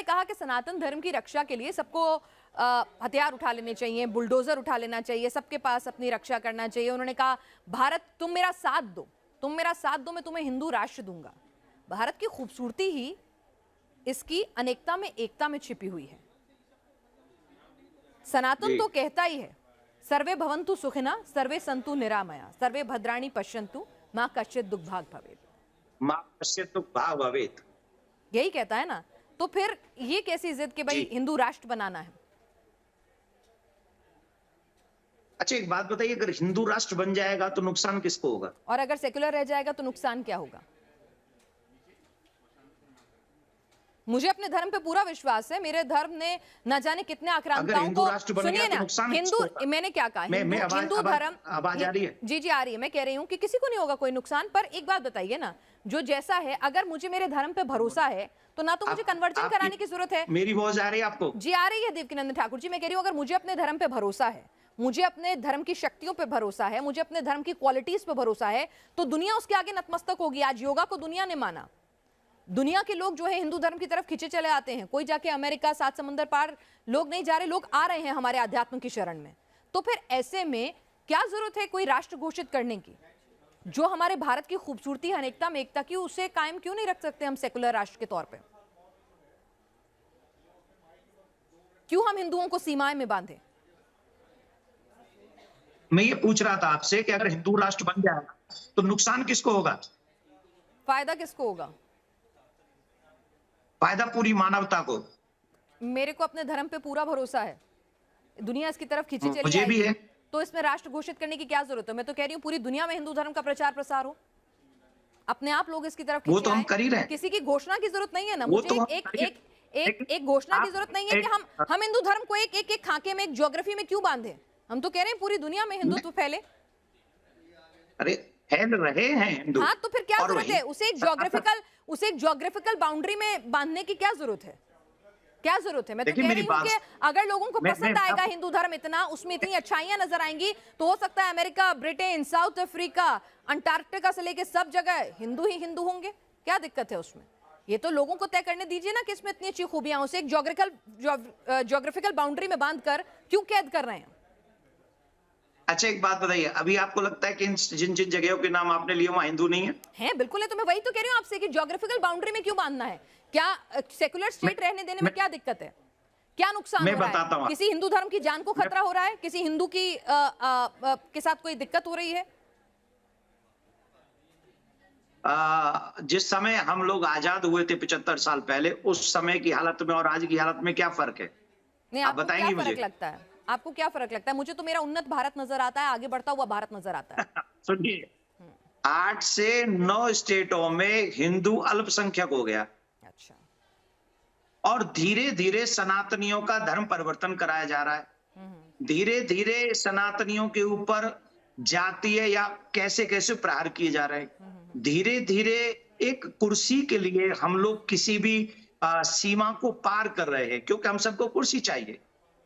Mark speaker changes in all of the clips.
Speaker 1: उन्होंने कहा कि सनातन धर्म की रक्षा के लिए सबको हथियार उठा लेने चाहिए, बुलडोजर उठा लेना चाहिए, सबके पास अपनी रक्षा करना चाहिए। उन्होंने कहा भारत तुम मेरा साथ दो, तुम मेरा साथ दो, मैं तुम्हें हिंदू राष्ट्र दूंगा। भारत की खूबसूरती ही इसकी अनेकता में एकता में छिपी हुई है। सनातन तो कहता ही है सर्वे भवन्तु सुखिनः सर्वे सन्तु निरामया सर्वे भद्राणि पश्यन्तु मां कश्चित् दुःखभाग् भवेत्,
Speaker 2: मां कश्चित् दुःखभाग् भवेत्,
Speaker 1: यही कहता है ना। तो फिर ये कैसी जिद कि भाई हिंदू राष्ट्र बनाना है?
Speaker 2: अच्छा एक बात बताइए, अगर हिंदू राष्ट्र बन जाएगा तो नुकसान किसको होगा?
Speaker 1: और अगर सेक्युलर रह जाएगा तो नुकसान क्या होगा? मुझे अपने धर्म पे पूरा विश्वास है। मेरे धर्म ने न जाने कितने आक्रांताओं को, सुनिए ना, हिंदू, मैंने क्या कहा, हिंदू धर्म,
Speaker 2: आवाज आ रही है?
Speaker 1: जी आ रही है। मैं कह रही हूँ कि किसी को नहीं होगा कोई नुकसान। पर एक बात बताइए ना, जो जैसा है, अगर मुझे मेरे धर्म पे भरोसा है तो ना तो मुझे कन्वर्जन कराने की जरूरत है।
Speaker 2: मेरी आवाज आ रही है आपको?
Speaker 1: जी आ रही है देवकीनंदन ठाकुर जी। मैं कह रही हूँ अगर मुझे अपने धर्म पे भरोसा है, मुझे अपने धर्म की शक्तियों पे भरोसा है, मुझे अपने धर्म की क्वालिटीज पे भरोसा है, तो दुनिया उसके आगे नतमस्तक होगी। आज योगा को दुनिया ने माना, दुनिया के लोग जो है हिंदू धर्म की तरफ खींचे चले आते हैं। कोई जाके अमेरिका, 7 समंदर पार लोग नहीं जा रहे, लोग आ रहे हैं हमारे अध्यात्म की शरण में। तो फिर ऐसे में क्या जरूरत है कोई राष्ट्र घोषित करने की? जो हमारे भारत की खूबसूरती, अनेकता में एकता की, उसे कायम क्यों नहीं रख सकते हम सेकुलर राष्ट्र के तौर पे? क्यों हम हिंदुओं को सीमाएं में बांधे?
Speaker 2: मैं ये पूछ रहा था आपसे कि अगर हिंदू राष्ट्र बन जाएगा तो नुकसान किसको होगा?
Speaker 1: फायदा किसको होगा?
Speaker 2: फायदा पूरी मानवता को।
Speaker 1: मेरे को अपने धर्म पे पूरा भरोसा है, दुनिया इसकी तरफ खींची चली
Speaker 2: मुझे भी है।
Speaker 1: तो इसमें राष्ट्र घोषित करने की क्या जरूरत है? मैं तो कह रही हूँ पूरी दुनिया में हिंदू धर्म का प्रचार प्रसार हो, अपने आप लोग इसकी तरफ खींचे।
Speaker 2: वो तो हम कर ही रहे हैं।
Speaker 1: किसी की घोषणा की जरूरत नहीं है ना। मुझे एक घोषणा की जरूरत नहीं है कि हम हिंदू धर्म को एक खाके में, एक ज्योग्राफी में क्यों बांधे। हम तो कह रहे हैं पूरी दुनिया में हिंदुत्व फैले।
Speaker 2: अरे फैल रहे हैं हिंदू।
Speaker 1: हाँ तो फिर क्या जरूरत है उसे एक ज्योग्राफिकल बाउंड्री में बांधने की? क्या जरूरत है? क्या जरूरत है? मैं तो कह रही हूँ कि अगर लोगों को पसंद आएगा हिंदू धर्म इतना, उसमें इतनी अच्छाइयां नजर आएंगी, तो हो सकता है America, Britain, south Africa, Antarctica से लेके सब जगह हिंदू ही हिंदू होंगे। क्या दिक्कत है उसमें? ये तो लोगों को तय करने दीजिए ना कि इसमें इतनी अच्छी खूबियां, उसे एक ज्योग्राफिकल बाउंड्री में बांध कर क्यों कैद कर रहे हैं?
Speaker 2: अच्छा एक बात बताइए, अभी आपको लगता है कि जिन जिन जगहों के नाम आपने लिए वहां हिंदू नहीं है?
Speaker 1: हैं, बिल्कुल है। तो मैं वही तो कह रही हूँ आपसे कि ज्योग्राफिकल बाउंड्री में क्यों बांधना है? क्या सेकुलर स्टेट रहने देने में क्या दिक्कत है? क्या नुकसान हो रहा है? किसी हिंदू धर्म की जान को खतरा हो रहा है? किसी हिंदू की के साथ कोई दिक्कत हो रही है?
Speaker 2: जिस समय हम लोग आजाद हुए थे 75 साल पहले, उस समय की हालत में और आज की हालत में क्या फर्क है?
Speaker 1: नहीं, आप बताएंगे मुझे? लगता है आपको क्या फर्क लगता है? मुझे तो मेरा उन्नत भारत नजर आता है, आगे बढ़ता हुआ भारत नजर आता है।
Speaker 2: सुनिए, 8 से 9 स्टेटों में हिंदू अल्पसंख्यक हो गया।
Speaker 1: अच्छा।
Speaker 2: और धीरे धीरे सनातनियों का धर्म परिवर्तन कराया जा रहा है। धीरे धीरे सनातनियों के ऊपर जातीय या कैसे कैसे प्रहार किए जा रहे हैं। धीरे धीरे एक कुर्सी के लिए हम लोग किसी भी सीमा को पार कर रहे हैं, क्योंकि हम सबको कुर्सी चाहिए,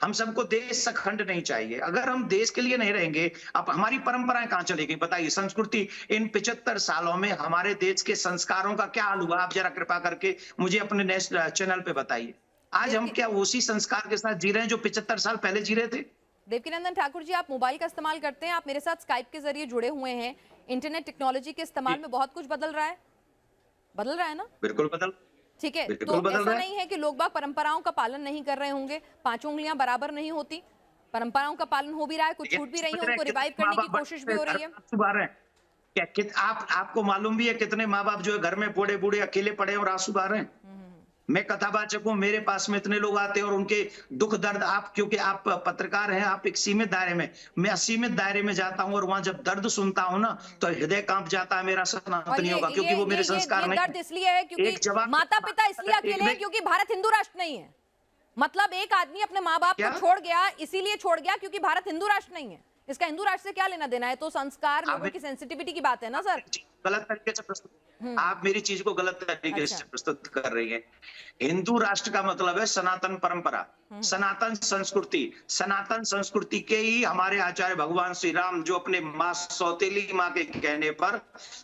Speaker 2: हम सबको देश अखंड नहीं चाहिए। अगर हम देश के लिए नहीं रहेंगे, अब हमारी परंपराएं कहां चलेगी? बताइए, संस्कृति इन 75 सालों में हमारे देश के संस्कारों का क्या हाल हुआ? आप जरा कृपा करके मुझे अपने नेशनल चैनल पे बताइए। आज हम क्या उसी संस्कार के साथ जी रहे हैं जो 75 साल पहले जी रहे थे?
Speaker 1: देवकीनंदन ठाकुर जी, आप मोबाइल का इस्तेमाल करते हैं, आप मेरे साथ स्काइप के जरिए जुड़े हुए हैं। इंटरनेट टेक्नोलॉजी के इस्तेमाल में बहुत कुछ बदल रहा है ना?
Speaker 2: बिल्कुल बदल,
Speaker 1: ठीक है। तो ऐसा नहीं है कि लोग बाग परंपराओं का पालन नहीं कर रहे होंगे, 5 उंगलियां बराबर नहीं होती, परंपराओं का पालन हो भी रहा है, कुछ छूट भी रही है, उनको रिवाइव करने की कोशिश भी हो रही है।
Speaker 2: क्या आपको मालूम भी है कितने माँ बाप जो है घर में बूढ़े बूढ़े अकेले पड़े और आंसू बहा रहे हैं? मैं कथावाचक हूं, मेरे पास में इतने लोग आते हैं और उनके दुख दर्द, आप क्योंकि आप पत्रकार हैं, आप एक सीमित दायरे में, मैं असीमित दायरे में जाता हूं और वहां जब दर्द सुनता हूं ना तो हृदय कांप जाता है मेरा सनातनियों का, क्योंकि वो मेरे संस्कार नहीं।
Speaker 1: दर्द इसलिए है क्योंकि माता पिता इसलिए अकेले हैं क्योंकि भारत हिंदू राष्ट्र नहीं है। मतलब एक आदमी अपने माँ बाप को छोड़ गया, इसीलिए छोड़ गया क्योंकि भारत हिंदू राष्ट्र नहीं है। इसका हिंदू राष्ट्र से क्या लेना देना है? तो संस्कार, लोगों की सेंसिटिविटी की बात है ना सर।
Speaker 2: गलत तरीके से प्रस्तुत, आप मेरी चीज को गलत तरीके
Speaker 1: अच्छा।
Speaker 2: से प्रस्तुत कर रही हैं। हिंदू राष्ट्र का मतलब है सनातन परंपरा, सनातन संस्कृति। सनातन संस्कृति के ही हमारे आचार्य भगवान श्री राम, जो अपने माँ सौतेली माँ के कहने पर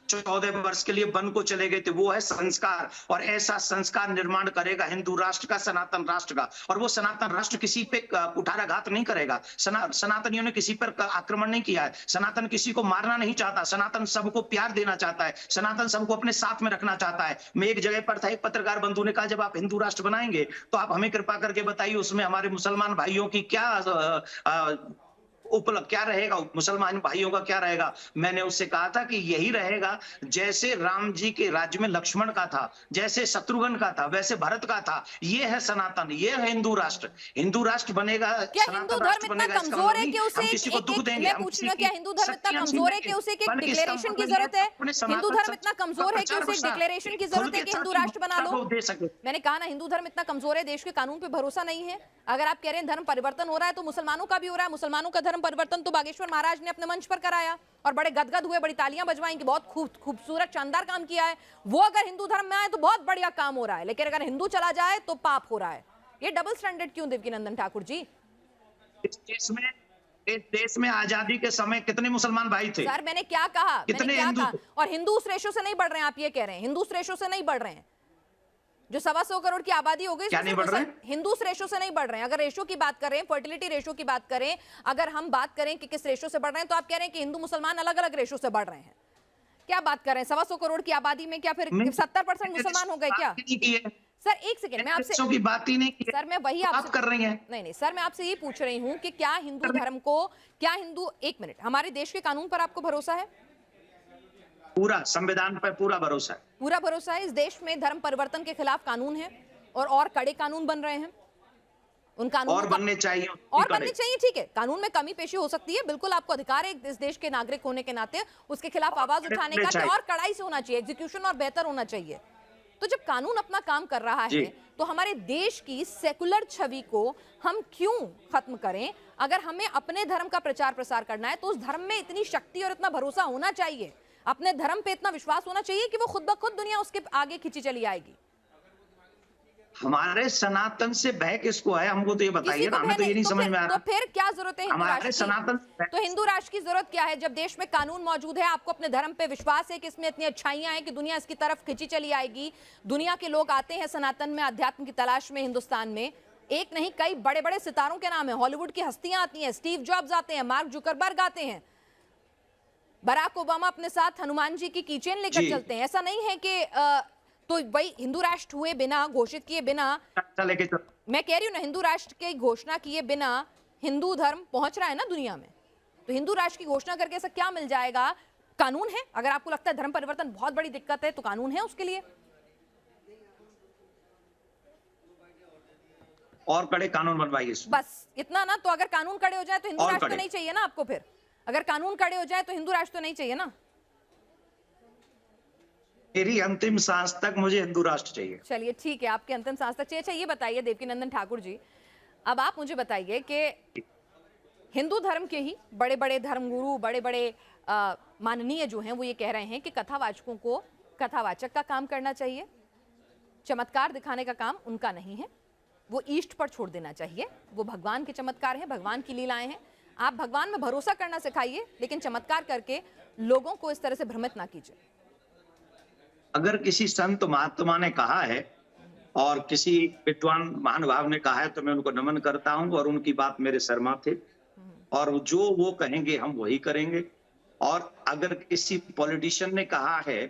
Speaker 2: 14 वर्ष के लिए वन को चले गए थे, वो है संस्कार। और ऐसा संस्कार निर्माण करेगा हिंदू राष्ट्र का, सनातन राष्ट्र का। और वो सनातन राष्ट्र किसी पे कुठाराघात नहीं करेगा। सनातनियों ने किसी पर आक्रमण नहीं किया है। सनातन किसी को मारना नहीं चाहता। सनातन सबको प्यार देना चाहता है। सनातन सबको अपने साथ में रखना चाहता है। मैं एक जगह पर था, एक पत्रकार बंधु ने कहा, जब आप हिंदू राष्ट्र बनाएंगे तो आप हमें कृपा करके बताइए उसमें हमारे मुसलमान भाइयों की क्या रहेगा, मुसलमान भाइयों का क्या रहेगा। मैंने उससे कहा था कि यही रहेगा जैसे राम जी के राज्य में लक्ष्मण का था, जैसे शत्रुघ्न का था, वैसे भरत का था। ये है सनातन, ये है हिंदू राष्ट्र। हिंदू राष्ट्र बनेगा,
Speaker 1: क्या हिंदू धर्म इतना कमजोर है कि उसे
Speaker 2: हम किसी को दुख देंगे,
Speaker 1: मैं पूछ रही हूँ, क्या हिंदू धर्म इतना कमजोर है कि उसे एक डिक्लेरेशन की जरूरत है? हिंदू धर्म इतना कमजोर है कि उसे एक डिक्लेरेशन की जरूरत है कि हिंदू राष्ट्र बना लो? मैंने कहा ना, हिंदू धर्म इतना कमजोर है, देश के कानून पे भरोसा नहीं है। अगर आप कह रहे हैं धर्म परिवर्तन हो रहा है, तो मुसलमानों का भी हो रहा है। मुसलमानों का धर्म परिवर्तन तो बागेश्वर महाराज ने अपने मंच पर कराया और बड़े गदगद हुए, बड़ी तालियां बजवाई कि बहुत खूबसूरत शानदार काम किया है। वो अगर हिंदू धर्म में आए तो बहुत बढ़िया काम हो रहा है, लेकिन अगर हिंदू चला जाए तो पाप हो रहा है। ये डबल स्टैंडर्ड क्यों देवकीनंदन ठाकुर जी?
Speaker 2: इस देश में आजादी के समय कितने मुसलमान भाई थे?
Speaker 1: सर मैंने क्या कहा,
Speaker 2: कितने हिंदू?
Speaker 1: और हिंदू उस रेशो से नहीं बढ़ रहे हैं, आप ये कह रहे हैं हिंदू उस रेशो से नहीं बढ़ रहे हैं। जो 125 करोड़ की आबादी हो गई,
Speaker 2: क्या नहीं बढ़ रहे हैं?
Speaker 1: हिंदू उस रेशो से नहीं बढ़ रहे हैं। अगर रेशो की बात करें, फर्टिलिटी रेशो की बात करें, अगर हम बात करें कि किस रेशो से बढ़ रहे हैं, तो आप कह रहे हैं कि हिंदू मुसलमान अलग अलग रेशो से बढ़ रहे हैं। क्या बात कर रहे हैं? 125 करोड़ की आबादी में क्या फिर 70% मुसलमान हो गए क्या? सर एक सेकेंड, मैं आपसे
Speaker 2: की बात ही नहीं की।
Speaker 1: सर मैं वही आपसे
Speaker 2: कर रही हैं।
Speaker 1: नहीं सर, मैं आपसे ये पूछ रही हूँ कि क्या हिंदू धर्म को, क्या हिंदू, एक मिनट, हमारे देश के कानून पर आपको भरोसा है?
Speaker 2: पूरा संविधान पर पूरा भरोसा है।
Speaker 1: पूरा भरोसा है। इस देश में धर्म परिवर्तन के खिलाफ कानून है और कड़े कानून बन रहे हैं। उन कानूनों
Speaker 2: और बनने चाहिए,
Speaker 1: और बनने चाहिए, ठीक है। कानून में कमी पेशी हो सकती है, बिल्कुल आपको अधिकार है इस देश के नागरिक होने के नाते उसके खिलाफ आवाज उठाने का, और कड़ाई से होना चाहिए, एग्जीक्यूशन और बेहतर होना चाहिए। तो जब कानून अपना काम कर रहा है तो हमारे देश की सेकुलर छवि को हम क्यों खत्म करें? अगर हमें अपने धर्म का प्रचार प्रसार करना है तो उस धर्म में इतनी शक्ति और इतना भरोसा होना चाहिए, अपने धर्म पे इतना विश्वास होना चाहिए कि वो खुद ब खुद दुनिया उसके आगे खींची चली आएगी।
Speaker 2: हमारे सनातन से भय किसको है? हमको तो ये बताइए ना, हमें तो ये नहीं समझ में आ रहा।
Speaker 1: तो फिर क्या जरूरत है हिंदू राष्ट्र की? तो हिंदू राष्ट्र की जरूरत क्या है जब देश में कानून मौजूद है? आपको अपने धर्म पे विश्वास है कि इसमें इतनी अच्छाइयां हैं कि दुनिया इसकी तरफ खिंची चली आएगी। दुनिया के लोग आते हैं सनातन में, अध्यात्म की तलाश में हिंदुस्तान में। एक नहीं, कई बड़े बड़े सितारों के नाम है, हॉलीवुड की हस्तियां आती हैं, स्टीव जॉब्स आते हैं, मार्क जुकरबर्ग आते हैं, बराक ओबामा अपने साथ हनुमान जी की कीचेन लेकर चलते हैं। ऐसा नहीं है कि तो वही हिंदू राष्ट्र हुए बिना, घोषित किए बिना, मैं कह रही हूँ ना, हिंदू राष्ट्र की घोषणा किए बिना हिंदू धर्म पहुंच रहा है ना दुनिया में। तो हिंदू राष्ट्र की घोषणा करके ऐसा क्या मिल जाएगा? कानून है। अगर आपको लगता है धर्म परिवर्तन बहुत बड़ी दिक्कत है तो कानून है उसके लिए।
Speaker 2: और कड़े कानून बनवाइए,
Speaker 1: बस इतना ना। तो अगर कानून कड़े हो जाए तो हिंदू राष्ट्र तो नहीं चाहिए ना आपको? फिर अगर कानून कड़े हो जाए तो हिंदू राष्ट्र तो नहीं चाहिए ना?
Speaker 2: मेरी अंतिम सांस तक मुझे हिंदू राष्ट्र चाहिए।
Speaker 1: चलिए ठीक है, आपके अंतिम सांस तक चाहिए। अच्छा ये बताइए देवकीनंदन ठाकुर जी, अब आप मुझे बताइए कि हिंदू धर्म के ही बड़े बड़े धर्मगुरु, बड़े बड़े माननीय जो हैं, वो ये कह रहे हैं कि कथावाचकों को कथावाचक का काम करना चाहिए, चमत्कार दिखाने का काम उनका नहीं है, वो ईष्ट पर छोड़ देना चाहिए। वो भगवान के चमत्कार हैं, भगवान की लीलाएं हैं। आप भगवान में भरोसा करना सिखाइए, लेकिन चमत्कार करके लोगों को इस तरह से भ्रमित ना कीजिए।
Speaker 2: अगर किसी संत महात्मा ने कहा है और किसी विद्वान महानुभाव ने कहा है तो मैं उनको नमन करता हूं और उनकी बात मेरे सर माथे, और जो वो कहेंगे हम वही करेंगे। और अगर किसी पॉलिटिशियन ने कहा है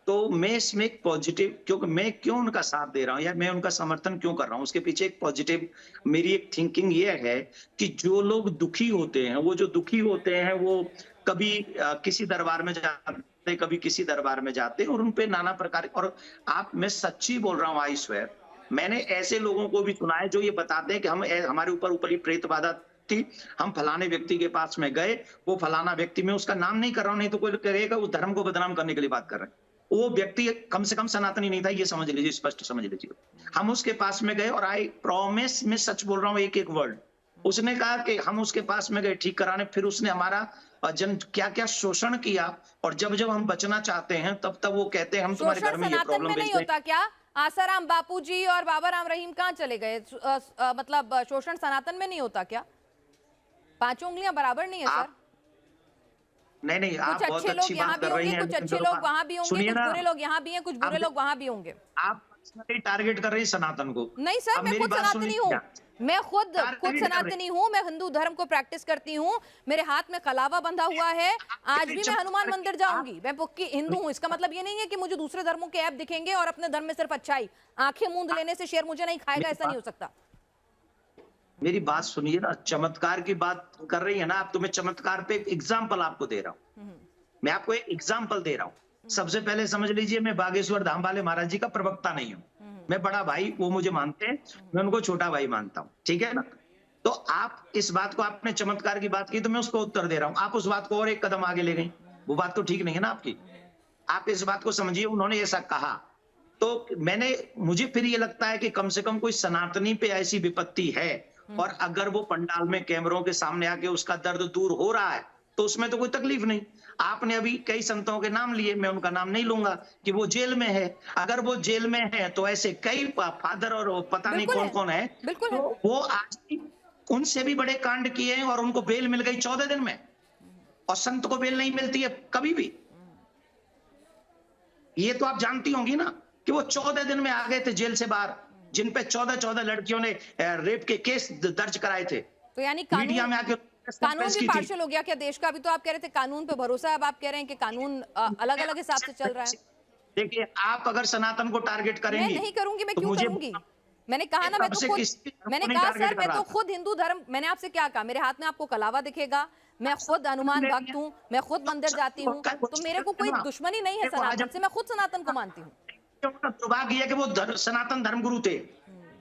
Speaker 2: तो मैं इसमें एक पॉजिटिव, क्योंकि मैं क्यों उनका साथ दे रहा हूं या मैं उनका समर्थन क्यों कर रहा हूं, उसके पीछे एक पॉजिटिव मेरी एक थिंकिंग ये है कि जो लोग दुखी होते हैं, वो जो दुखी होते हैं वो कभी किसी दरबार में जाते, कभी किसी दरबार में जाते और उनपे नाना प्रकार, और मैं सच्ची बोल रहा हूँ, आई स्वेयर, मैंने ऐसे लोगों को भी सुना है जो ये बताते हैं कि हमारे ऊपर ऊपरी प्रेत बाधा थी, हम फलाने व्यक्ति के पास में गए, वो फलाना व्यक्ति, मैं उसका नाम नहीं कर रहा हूँ, नहीं तो कोई कहेगा उस धर्म को बदनाम करने के लिए बात कर रहे हैं। वो व्यक्ति कम से कम सनातनी नहीं था, ये समझ लीजिए, स्पष्ट समझ लीजिए। हम उसके पास में गए और आई प्रॉमिस, मैं सच बोल रहा हूँ, एक एक वर्ड, उसने कहा कि हम उसके पास में गए ठीक कराने, फिर उसने हमारा जन क्या क्या शोषण किया, और जब जब हम बचना चाहते हैं तब तब वो कहते हैं हम तुम्हारे घर
Speaker 1: शोषण
Speaker 2: में ये
Speaker 1: सनातन
Speaker 2: प्रॉब्लम
Speaker 1: में
Speaker 2: भेज
Speaker 1: नहीं
Speaker 2: दें।
Speaker 1: होता क्या? आसाराम बापूजी और बाबा राम रहीम कहाँ चले गए? मतलब शोषण सनातन में नहीं होता क्या? पांचों उंगलियां बराबर नहीं है सर?
Speaker 2: आप नहीं नहीं, आप
Speaker 1: कुछ
Speaker 2: बहुत
Speaker 1: अच्छे
Speaker 2: अच्छी
Speaker 1: लोग यहाँ
Speaker 2: बात
Speaker 1: भी
Speaker 2: कर रही
Speaker 1: होंगे,
Speaker 2: हैं,
Speaker 1: कुछ
Speaker 2: लेकिन
Speaker 1: अच्छे
Speaker 2: देखो
Speaker 1: लोग वहां भी होंगे,
Speaker 2: सुनिए
Speaker 1: कुछ
Speaker 2: ना,
Speaker 1: बुरे लोग यहाँ भी हैं, कुछ बुरे लोग वहां भी होंगे।
Speaker 2: आप पर्सनली टारगेट कर रही हैं सनातन को।
Speaker 1: नहीं सर,
Speaker 2: अब
Speaker 1: मैं
Speaker 2: मेरी
Speaker 1: खुद
Speaker 2: बात
Speaker 1: सनातनी हूँ।
Speaker 2: सुनिए,
Speaker 1: मैं खुद
Speaker 2: टारगेट कर रही
Speaker 1: सनातनी हूँ। मैं हिंदू धर्म को प्रैक्टिस करती हूँ। मेरे हाथ में कलावा बंधा हुआ है। आज भी मैं हनुमान मंदिर जाऊंगी। मैं पक्की हिंदू हूँ। इसका मतलब ये नहीं है कि मुझे दूसरे धर्मों के ऐप दिखेंगे और अपने धर्म में सिर्फ अच्छाई। आंखें मूंद लेने से शेर मुझे नहीं खाएगा, ऐसा नहीं हो सकता।
Speaker 2: मेरी बात सुनिए ना, चमत्कार की बात कर रही है ना आप, तो मैं चमत्कार पे एक एग्जाम्पल आपको दे रहा हूँ। मैं आपको एक एग्जाम्पल दे रहा हूँ। सबसे पहले समझ लीजिए, मैं बागेश्वर धाम वाले महाराज जी का प्रवक्ता नहीं हूँ। मैं बड़ा भाई, वो मुझे मानते हैं, मैं उनको छोटा भाई मानता हूँ, ठीक है ना। तो आप इस बात को, आपने चमत्कार की बात की तो मैं उसको उत्तर दे रहा हूँ, आप उस बात को और एक कदम आगे ले गई। वो बात तो ठीक नहीं है ना आपकी। आप इस बात को समझिए, उन्होंने ऐसा कहा तो मुझे फिर ये लगता है कि कम से कम कोई सनातनी पे ऐसी विपत्ति है, और अगर वो पंडाल में कैमरों के सामने आके उसका दर्द दूर हो रहा है तो उसमें तो कोई तकलीफ नहीं। आपने अभी कई संतों के नाम लिए, मैं उनका नाम नहीं लूंगा कि वो जेल में है। अगर वो जेल में है तो ऐसे कई फादर और पता नहीं
Speaker 1: बिल्कुल
Speaker 2: कौन
Speaker 1: है,
Speaker 2: कौन है,
Speaker 1: बिल्कुल है।
Speaker 2: तो वो आज भी उनसे भी बड़े कांड किए हैं और उनको बेल मिल गई 14 दिन में, और संत को बेल नहीं मिलती है कभी भी। ये तो आप जानती होंगी ना कि वो 14 दिन में आ गए थे जेल से बाहर, जिन पे 14-14 लड़कियों ने रेप के केस दर्ज कराए थे।
Speaker 1: तो यानी
Speaker 2: मीडिया में आके
Speaker 1: कानून
Speaker 2: प्रेस
Speaker 1: भी
Speaker 2: की थी।
Speaker 1: पार्शियल हो गया क्या देश का? अभी तो आप कह रहे थे कानून पे भरोसा है, अब आप कह रहे हैं कि कानून अलग अलग हिसाब से चल रहा है।
Speaker 2: देखिए, आप अगर सनातन को टारगेट
Speaker 1: मैं
Speaker 2: करेंगी
Speaker 1: नहीं करूंगी, मैं
Speaker 2: तो
Speaker 1: क्यों
Speaker 2: मुझे
Speaker 1: करूंगी? मैंने कहा ना, मैं
Speaker 2: तब
Speaker 1: तो
Speaker 2: से
Speaker 1: खुद,
Speaker 2: किसी धर्म
Speaker 1: मैंने
Speaker 2: को नहीं
Speaker 1: कहा
Speaker 2: टारगेट
Speaker 1: सर
Speaker 2: कर
Speaker 1: मैं
Speaker 2: रहा
Speaker 1: तो
Speaker 2: था।
Speaker 1: खुद हिंदू धर्म, मैंने आपसे क्या कहा? मेरे हाथ में आपको कलावा दिखेगा, मैं खुद हनुमान भक्त हूँ, मैं खुद मंदिर जाती हूँ, तो मेरे को कोई दुश्मनी नहीं है सनातन से। मैं खुद सनातन को मानती हूँ।
Speaker 2: उनका दुर्भाग्य है कि वो सनातन धर्मगुरु थे,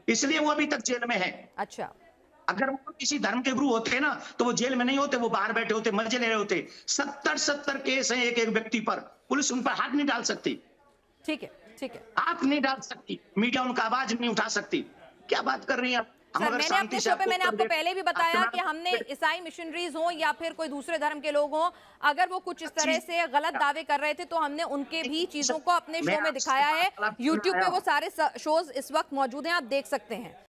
Speaker 2: इसलिए वो अभी तक जेल में है।
Speaker 1: अच्छा,
Speaker 2: अगर वो किसी धर्म के गुरु होते ना तो वो जेल में नहीं होते, वो बाहर बैठे होते, मजे ले रहे होते। 70-70 केस हैं एक एक व्यक्ति पर, पुलिस उन पर हाथ नहीं डाल सकती,
Speaker 1: ठीक है, ठीक है।
Speaker 2: हाथ नहीं डाल सकती, मीडिया उनका आवाज नहीं उठा सकती। क्या बात कर रही हैं आप? हम
Speaker 1: सर,
Speaker 2: अगर
Speaker 1: मैंने
Speaker 2: शांति
Speaker 1: अपने
Speaker 2: से
Speaker 1: शो पे मैंने
Speaker 2: उत्तर
Speaker 1: आपको
Speaker 2: दे,
Speaker 1: पहले भी
Speaker 2: आप
Speaker 1: बताया कि
Speaker 2: सनातन
Speaker 1: हमने ईसाई मिशनरीज हो या फिर कोई दूसरे धर्म के लोग हों, अगर वो कुछ इस तरह से गलत दावे कर रहे थे तो हमने उनके भी चीजों को अपने
Speaker 2: मैं
Speaker 1: शो में
Speaker 2: आपसे
Speaker 1: दिखाया है।
Speaker 2: वार्तालाप करने
Speaker 1: यूट्यूब
Speaker 2: आया
Speaker 1: पे वो
Speaker 2: हूं।
Speaker 1: सारे शोज इस वक्त मौजूद हैं, आप देख सकते हैं।